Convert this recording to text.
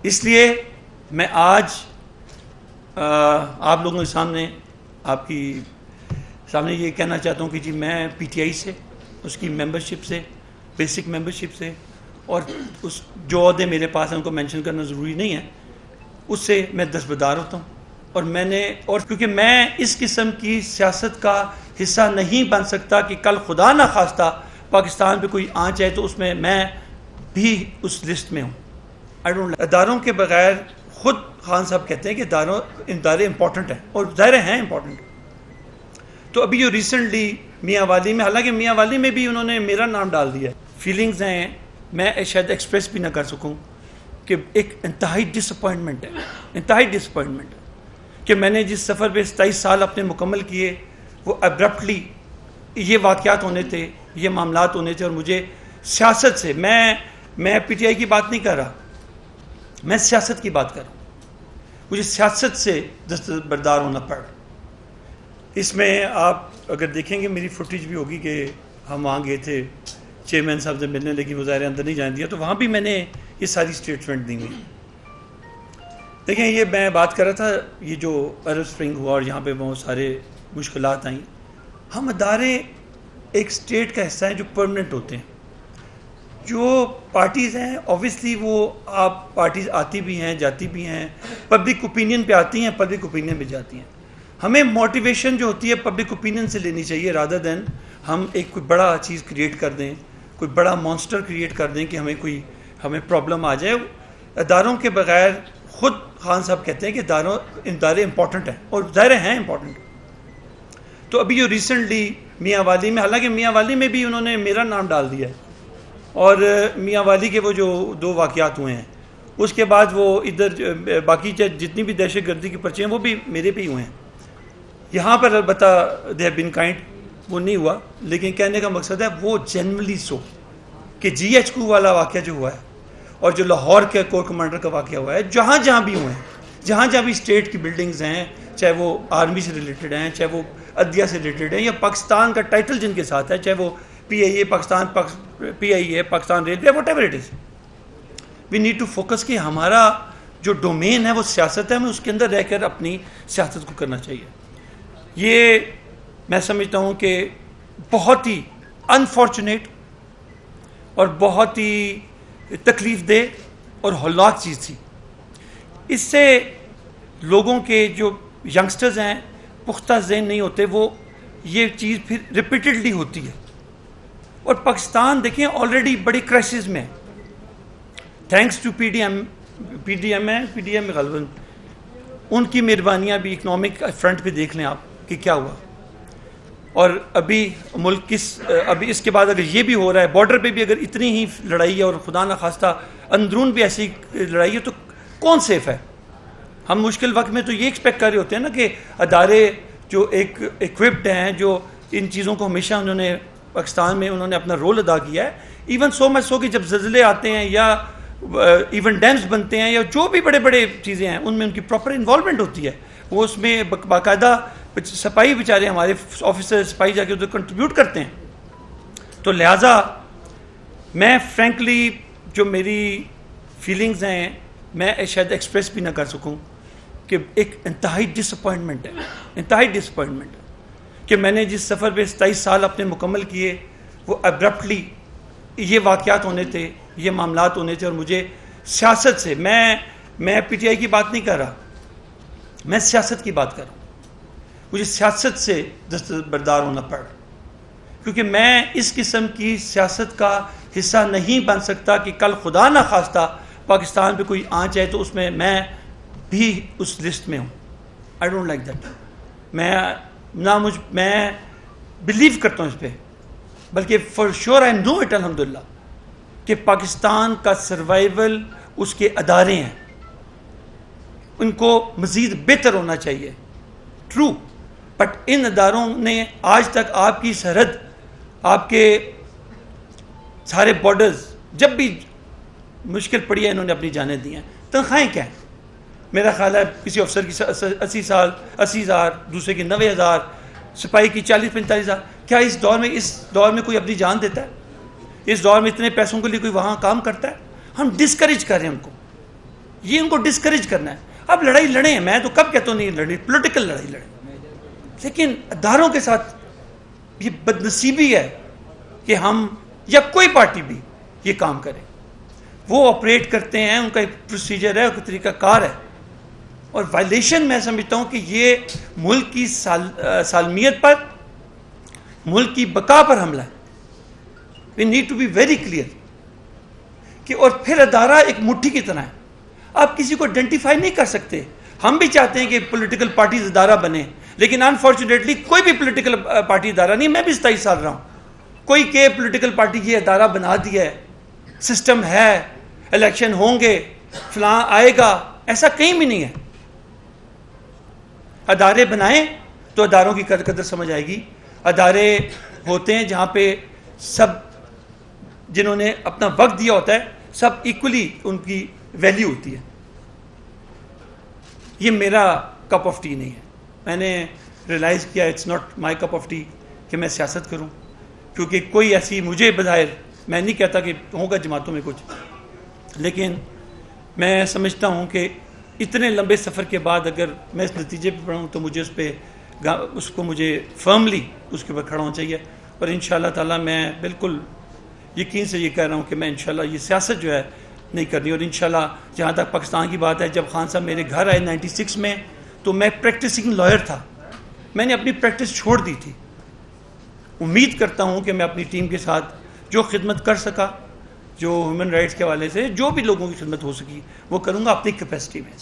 اس لیے میں آج آپ لوگوں کے سامنے آپ کی سامنے یہ کہنا چاہتا ہوں کہ جی میں پی ٹی آئی سے اس کی ممبرشپ سے بیسک ممبرشپ سے اور اس جو عہدے میرے پاس ہیں ان کو مینشن کرنا ضروری نہیں ہے اس سے میں دستبردار ہوتا ہوں اور کیونکہ میں اس قسم کی سیاست کا حصہ نہیں بن سکتا کہ کل خدا نہ خواستہ پاکستان پہ کوئی آنچ ہے تو اس میں بھی اس لسٹ میں ہوں. اداروں کے بغیر خود خان صاحب کہتے ہیں کہ ادارے امپورٹنٹ ہیں اور ظاہر ہیں امپورٹنٹ. تو ابھی جو ریسنٹلی میاں والی میں، حالانکہ میاں والی میں بھی انہوں نے میرا نام ڈال دیا ہے، فیلنگز ہیں میں شاید ایکسپریس بھی نہ کر سکوں کہ ایک انتہائی ڈس اپوائنٹمنٹ ہے کہ میں نے جس سفر پہ 27 سال اپنے مکمل کیے وہ ابرپٹلی یہ واقعات ہونے تھے، یہ معاملات ہونے تھے، اور مجھے سیاست سے میں پی ٹی آئی کی بات نہیں کر رہا، میں سیاست کی بات کر رہا ہوں. مجھے سیاست سے دستبردار ہونا پڑا. اس میں آپ اگر دیکھیں گے میری فوٹیج بھی ہوگی کہ ہم وہاں گئے تھے چیئرمین صاحب سے ملنے، لیکن وہ ظاہر اندر نہیں جانے دیا، تو وہاں بھی میں نے یہ ساری اسٹیٹمنٹ دی ہوئی. دیکھیں یہ میں بات کر رہا تھا یہ جو عرب اسپرنگ ہوا اور یہاں پہ بہت سارے مشکلات آئیں. ہم ادارے ایک اسٹیٹ کا حصہ ہیں جو پرمننٹ ہوتے ہیں. جو پارٹیز ہیں اوبویسلی وہ آپ پارٹیز آتی بھی ہیں جاتی بھی ہیں، پبلک اوپینین پہ آتی ہیں، پبلک اوپینین پہ جاتی ہیں. ہمیں موٹیویشن جو ہوتی ہے پبلک اوپینین سے لینی چاہیے رادر دین ہم ایک کوئی بڑا چیز کریٹ کر دیں، کوئی بڑا مانسٹر کریٹ کر دیں کہ ہمیں پرابلم آ جائے. اداروں کے بغیر خود خان صاحب کہتے ہیں کہ ادارے امپورٹنٹ ہیں اور ظاہر ہیں امپورٹنٹ. تو ابھی جو ریسنٹلی میاں والی میں، حالانکہ میاں والی میں بھی انہوں نے میرا نام ڈال دیا ہے، اور میاں والی کے وہ جو 2 واقعات ہوئے ہیں اس کے بعد وہ ادھر باقی جتنی بھی دہشت گردی کے پرچے ہیں وہ بھی میرے پہ ہی ہوئے ہیں. یہاں پر البتہ دے ہیو بین کائنڈ وہ نہیں ہوا، لیکن کہنے کا مقصد ہے وہ جنرلی سو کہ جی ایچ کو والا واقعہ جو ہوا ہے اور جو لاہور کے کور کمانڈر کا واقعہ ہوا ہے، جہاں بھی ہوئے ہیں، جہاں بھی اسٹیٹ کی بلڈنگز ہیں، چاہے وہ آرمی سے ریلیٹڈ ہیں، چاہے وہ عدلیہ سے ریلیٹڈ ہیں، یا پاکستان کا ٹائٹل جن کے ساتھ ہے، چاہے وہ P I A Pakistan railway, whatever it is, we need to focus کہ ہمارا جو ڈومین ہے وہ سیاست ہے، ہمیں اس کے اندر رہ کر اپنی سیاست کو کرنا چاہیے. یہ میں سمجھتا ہوں کہ بہت ہی انفارچونیٹ اور بہت ہی تکلیف دہ اور ہولناک چیز تھی. اس سے لوگوں کے جو ینگسٹرز ہیں پختہ ذہن نہیں ہوتے، وہ یہ چیز پھر ریپیٹڈلی ہوتی ہے. اور پاکستان دیکھیں آلریڈی بڑی کرائسس میں ہے، thanks to P D M غالباً ان کی مہربانیاں بھی اکنامک فرنٹ پہ دیکھ لیں آپ کہ کیا ہوا. اور ابھی ملک ابھی اس کے بعد اگر یہ بھی ہو رہا ہے، بارڈر پہ بھی اگر اتنی ہی لڑائی ہے اور خدا نہ خواستہ اندرون بھی ایسی لڑائی ہے، تو کون سیف ہے؟ ہم مشکل وقت میں تو یہ ایکسپیکٹ کر رہے ہوتے ہیں نا کہ ادارے جو ایک ایکوپڈ ہیں، جو ان چیزوں کو ہمیشہ انہوں نے پاکستان میں انہوں نے اپنا رول ادا کیا ہے. ایون سو مچ سو کہ جب زلزلے آتے ہیں یا ایون ڈیمز بنتے ہیں یا جو بھی بڑے بڑے چیزیں ہیں ان میں ان کی پراپر انوالومنٹ ہوتی ہے. وہ اس میں باقاعدہ سپاہی بیچارے ہمارے آفیسر سپاہی جا کے ادھر کنٹریبیوٹ کرتے ہیں. تو لہٰذا میں فرینکلی جو میری فیلنگز ہیں میں شاید ایکسپریس بھی نہ کر سکوں کہ ایک انتہائی ڈس اپوائنٹمنٹ ہے کہ میں نے جس سفر پہ 27 سال اپنے مکمل کیے وہ ابرپٹلی یہ واقعات ہونے تھے، یہ معاملات ہونے تھے، اور مجھے سیاست سے میں پی ٹی آئی کی بات نہیں کر رہا، میں سیاست کی بات کر رہا ہوں. مجھے سیاست سے دستبردار ہونا پڑا کیونکہ میں اس قسم کی سیاست کا حصہ نہیں بن سکتا کہ کل خدا نہ خواستہ پاکستان پہ کوئی آنچ ہے تو اس میں بھی اس لسٹ میں ہوں. I don't like that. میں بلیو کرتا ہوں اس پہ، بلکہ for sure I know it الحمدللہ کہ پاکستان کا سروائیول اس کے ادارے ہیں، ان کو مزید بہتر ہونا چاہیے. ٹرو، بٹ ان اداروں نے آج تک آپ کی سرحد، آپ کے سارے بارڈرز جب بھی مشکل پڑی ہے انہوں نے اپنی جانیں دی ہیں. تنخواہیں کیا ہیں؟ میرا خیال ہے کسی افسر کی 80,000، دوسرے کی 90,000، سپاہی کی 40-45,000. کیا اس دور میں کوئی اپنی جان دیتا ہے؟ اس دور میں اتنے پیسوں کے لیے کوئی وہاں کام کرتا ہے؟ ہم ڈسکریج کر رہے ہیں ان کو. یہ ان کو ڈسکریج کرنا ہے. اب لڑائی لڑیں, میں تو کب کہتا ہوں نہیں لڑیں, پولیٹیکل لڑائی لڑیں, لیکن اداروں کے ساتھ یہ بدنصیبی ہے کہ ہم یا کوئی پارٹی بھی یہ کام کرے. وہ آپریٹ کرتے ہیں, ان کا ایک پروسیجر ہے, ان کا طریقہ کار ہے, اور وائلیشن میں سمجھتا ہوں کہ یہ ملک کی سالمیت پر, ملک کی بقا پر حملہ ہے. We need to be very clear کہ, اور پھر ادارہ ایک مٹھی کی طرح ہے, آپ کسی کو آئیڈینٹیفائی نہیں کر سکتے. ہم بھی چاہتے ہیں کہ پولیٹیکل پارٹیز ادارہ بنے, لیکن انفارچونیٹلی کوئی بھی پولیٹیکل پارٹی ادارہ نہیں. میں بھی 27 سال رہا ہوں, کوئی کہ پولیٹیکل پارٹی یہ ادارہ بنا دیا ہے, سسٹم ہے, الیکشن ہوں گے, فلاں آئے گا, ایسا کہیں بھی نہیں ہے. ادارے بنائیں تو اداروں کی قدر سمجھ آئے گی. ادارے ہوتے ہیں جہاں پہ سب جنہوں نے اپنا وقت دیا ہوتا ہے, سب ایکولی ان کی ویلیو ہوتی ہے. یہ میرا کپ آف ٹی نہیں ہے. میں نے ریئلائز کیا it's not my cup of tea کہ میں سیاست کروں, کیونکہ کوئی ایسی مجھے بظاہر, میں نہیں کہتا کہ ہوگا جماعتوں میں کچھ, لیکن میں سمجھتا ہوں کہ اتنے لمبے سفر کے بعد اگر میں اس نتیجے پہ پڑھوں تو مجھے اس کو مجھے فرملی اس کے اوپر کھڑا ہونا چاہیے. اور انشاءاللہ تعالیٰ میں بالکل یقین سے یہ کہہ رہا ہوں کہ میں انشاءاللہ یہ سیاست جو ہے نہیں کرنی. اور انشاءاللہ جہاں تک پاکستان کی بات ہے, جب خان صاحب میرے گھر آئے 96 میں تو میں پریکٹسنگ لائر تھا, میں نے اپنی پریکٹس چھوڑ دی تھی. امید کرتا ہوں کہ میں اپنی ٹیم کے ساتھ جو خدمت کر سکا, جو ہیومن رائٹس کے حوالے سے جو بھی لوگوں کی خدمت ہو سکی وہ کروں گا اپنی کیپیسٹی میں.